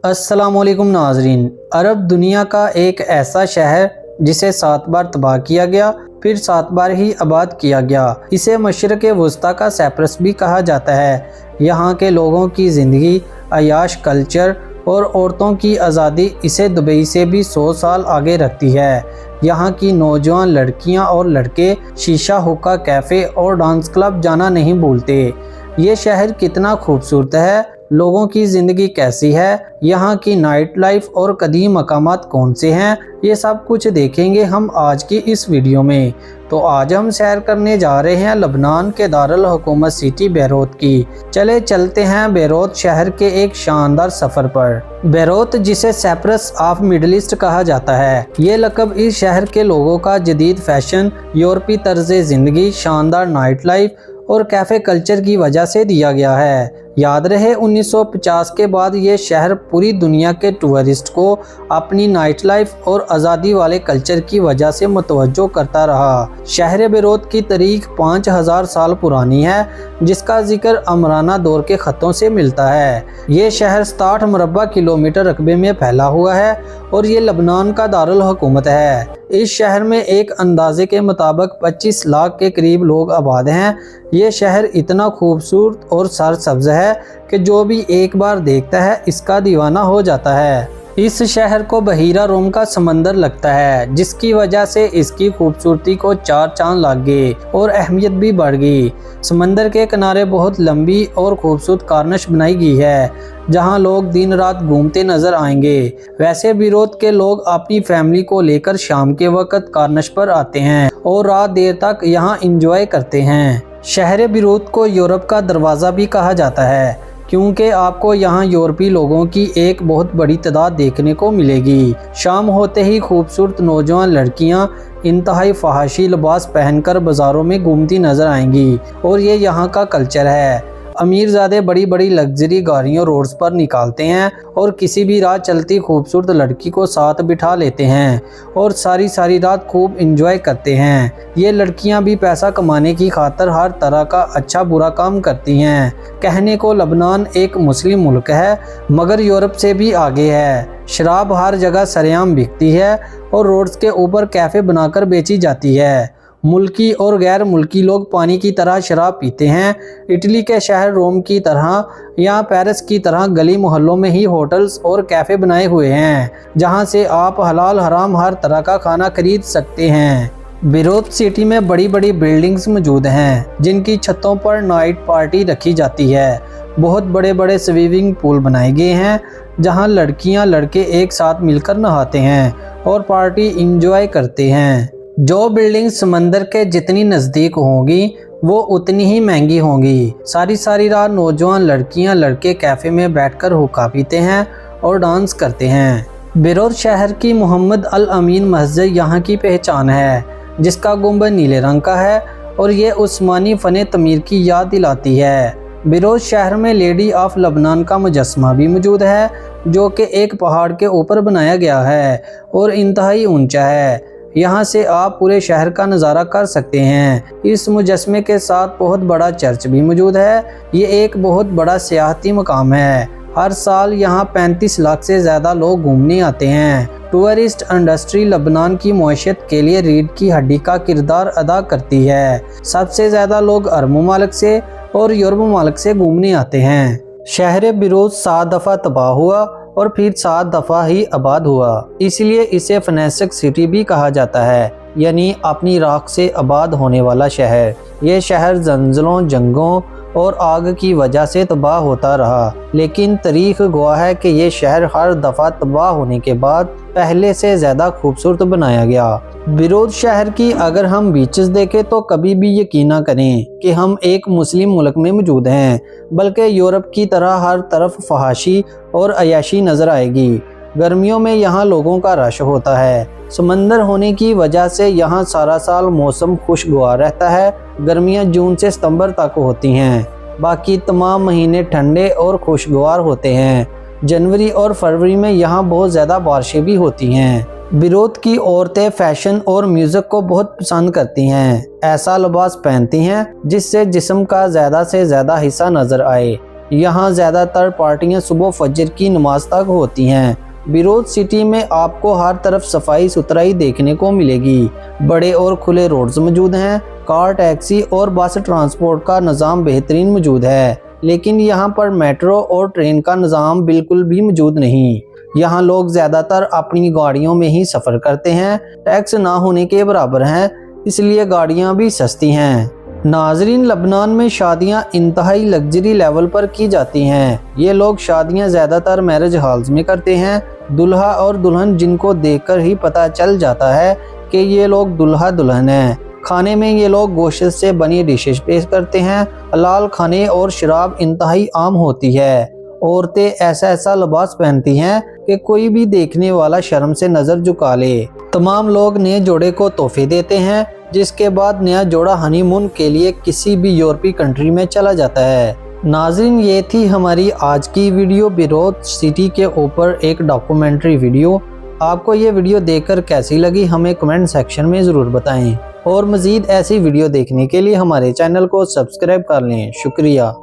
अस्सलाम वालेकुम नाजरीन। अरब दुनिया का एक ऐसा शहर जिसे 7 बार तबाह किया गया, फिर 7 बार ही आबाद किया गया। इसे मशरिक़ वुस्ता का साइप्रस भी कहा जाता है। यहाँ के लोगों की ज़िंदगी, अयाश कल्चर और औरतों की आज़ादी इसे दुबई से भी 100 साल आगे रखती है। यहाँ की नौजवान लड़कियाँ और लड़के शीशा, हुक्का, कैफ़े और डांस क्लब जाना नहीं भूलते। ये शहर कितना खूबसूरत है, लोगों की ज़िंदगी कैसी है, यहाँ की नाइट लाइफ और कदीम मकामात कौन से हैं, ये सब कुछ देखेंगे हम आज की इस वीडियो में। तो आज हम सैर करने जा रहे हैं लबनान के दारुल हुकूमत सिटी बेरूत की। चले चलते हैं बेरूत शहर के एक शानदार सफ़र पर। बेरूत, जिसे साइप्रस ऑफ मिडल ईस्ट कहा जाता है, ये लक़ब इस शहर के लोगों का जदीद फैशन, यूरोपी तर्ज ज़िंदगी, शानदार नाइट लाइफ और कैफ़े कल्चर की वजह से दिया गया है। याद रहे 1950 के बाद ये शहर पूरी दुनिया के टूरिस्ट को अपनी नाइट लाइफ और आज़ादी वाले कल्चर की वजह से मुतवज्जो करता रहा। शहर बेरूत की तारीख 5000 साल पुरानी है, जिसका जिक्र अमराना दौर के ख़तों से मिलता है। ये शहर 67 मुरब्बा किलोमीटर रकबे में फैला हुआ है और ये लबनान का दारुल हुकूमत है। इस शहर में एक अंदाजे के मुताबिक 25 लाख के करीब लोग आबाद हैं। ये शहर इतना खूबसूरत और सरसब्ज है कि जो भी एक बार देखता है इसका दीवाना हो जाता है। इस शहर को बहीरा रोम का समंदर लगता है, जिसकी वजह से इसकी खूबसूरती को 4 चांद लग गए और अहमियत भी बढ़ गई। समंदर के किनारे बहुत लंबी और खूबसूरत कार्निश बनाई गई है, जहां लोग दिन रात घूमते नजर आएंगे। वैसे बेरूत के लोग अपनी फैमिली को लेकर शाम के वक्त कार्निश पर आते हैं और रात देर तक यहां एंजॉय करते हैं। शहर बेरूत को यूरोप का दरवाज़ा भी कहा जाता है, क्योंकि आपको यहाँ यूरोपी लोगों की एक बहुत बड़ी तादाद देखने को मिलेगी। शाम होते ही खूबसूरत नौजवान लड़कियाँ इंतहाई फहाशी लिबास पहनकर बाज़ारों में घूमती नज़र आएंगी और ये यहाँ का कल्चर है। अमीरजादे बड़ी बड़ी लग्जरी गाड़ियों रोड्स पर निकालते हैं और किसी भी रात चलती खूबसूरत लड़की को साथ बिठा लेते हैं और सारी रात खूब एंजॉय करते हैं। ये लड़कियां भी पैसा कमाने की खातिर हर तरह का अच्छा बुरा काम करती हैं। कहने को लबनान एक मुस्लिम मुल्क है, मगर यूरोप से भी आगे है। शराब हर जगह सरेआम बिकती है और रोड्स के ऊपर कैफ़े बनाकर बेची जाती है। मुल्की और गैर मुल्की लोग पानी की तरह शराब पीते हैं। इटली के शहर रोम की तरह या पेरिस की तरह गली मोहल्लों में ही होटल्स और कैफ़े बनाए हुए हैं, जहां से आप हलाल हराम हर तरह का खाना खरीद सकते हैं। बेरूत सिटी में बड़ी बड़ी बिल्डिंग्स मौजूद हैं, जिनकी छतों पर नाइट पार्टी रखी जाती है। बहुत बड़े बड़े स्विमिंग पूल बनाए गए हैं, जहां लड़कियां लड़के एक साथ मिलकर नहाते हैं और पार्टी इंजॉय करते हैं। जो बिल्डिंग समंदर के जितनी नज़दीक होंगी वो उतनी ही महंगी होंगी। सारी रात नौजवान लड़कियां लड़के कैफ़े में बैठकर हुक्का पीते हैं और डांस करते हैं। बेरूत शहर की मोहम्मद अल अमीन मस्जिद यहाँ की पहचान है, जिसका गुंबद नीले रंग का है और ये उस्मानी फ़न तमीर की याद दिलाती है। बेरूत शहर में लेडी ऑफ लबनान का मुजस्मा भी मौजूद है, जो कि एक पहाड़ के ऊपर बनाया गया है और इंतहाई ऊंचा है। यहाँ से आप पूरे शहर का नज़ारा कर सकते हैं। इस मुजस्मे के साथ बहुत बड़ा चर्च भी मौजूद है। ये एक बहुत बड़ा सियाहती मकाम है। हर साल यहाँ 35 लाख से ज़्यादा लोग घूमने आते हैं। टूरिस्ट इंडस्ट्री लबनान की मईशत के लिए रीढ़ की हड्डी का किरदार अदा करती है। सबसे ज़्यादा लोग अरब ममालिक से और यूरोप ममालिक से घूमने आते हैं। शहर बेरूत 7 दफ़ा तबाह हुआ और फिर 7 दफ़ा ही आबाद हुआ, इसलिए इसे फनेसिक सिटी भी कहा जाता है, यानी अपनी राख से आबाद होने वाला शहर। ये शहर जंजलों, जंगों और आग की वजह से तबाह होता रहा, लेकिन तारीख गवाह है कि ये शहर हर दफ़ा तबाह होने के बाद पहले से ज़्यादा खूबसूरत बनाया गया। बेरूत शहर की अगर हम बीचेस देखें तो कभी भी यकीन न करें कि हम एक मुस्लिम मुल्क में मौजूद हैं, बल्कि यूरोप की तरह हर तरफ फहाशी और अयाशी नज़र आएगी। गर्मियों में यहाँ लोगों का रश होता है। समंदर होने की वजह से यहाँ सारा साल मौसम खुशगवार रहता है। गर्मियाँ जून से सितंबर तक होती हैं, बाकी तमाम महीने ठंडे और खुशगवार होते हैं। जनवरी और फरवरी में यहाँ बहुत ज़्यादा बारिशें भी होती हैं। बेरूत की औरतें फैशन और म्यूज़िक को बहुत पसंद करती हैं। ऐसा लिबास पहनती हैं जिससे जिस्म का ज़्यादा से ज़्यादा हिस्सा नज़र आए। यहाँ ज़्यादातर पार्टियाँ सुबह फजर की नमाज तक होती हैं। बीरोज सिटी में आपको हर तरफ सफाई सुथराई देखने को मिलेगी। बड़े और खुले रोड्स मौजूद हैं। कार, टैक्सी और बस ट्रांसपोर्ट का निज़ाम बेहतरीन मौजूद है, लेकिन यहाँ पर मेट्रो और ट्रेन का निज़ाम बिल्कुल भी मौजूद नहीं। यहाँ लोग ज़्यादातर अपनी गाड़ियों में ही सफ़र करते हैं। टैक्स ना होने के बराबर हैं, इसलिए गाड़ियाँ भी सस्ती हैं। नाजरीन, लबनान में शादियां इंतहाई लग्जरी लेवल पर की जाती हैं। ये लोग शादियां ज़्यादातर मैरिज हॉल्स में करते हैं। दुल्हा और दुल्हन जिनको देखकर ही पता चल जाता है कि ये लोग दुल्हा दुल्हन हैं। खाने में ये लोग गोश्त से बनी डिशेस पेश करते हैं। हलाल खाने और शराब इंतहाई आम होती है। औरतें ऐसा लिबास पहनती हैं कि कोई भी देखने वाला शर्म से नज़र झुका ले। तमाम लोग नए जोड़े को तोहफे देते हैं, जिसके बाद नया जोड़ा हनीमून के लिए किसी भी यूरोपीय कंट्री में चला जाता है। नाज़रीन, ये थी हमारी आज की वीडियो, बीरोज सिटी के ऊपर एक डॉक्यूमेंट्री वीडियो। आपको ये वीडियो देखकर कैसी लगी हमें कमेंट सेक्शन में ज़रूर बताएं, और मज़ीद ऐसी वीडियो देखने के लिए हमारे चैनल को सब्सक्राइब कर लें। शुक्रिया।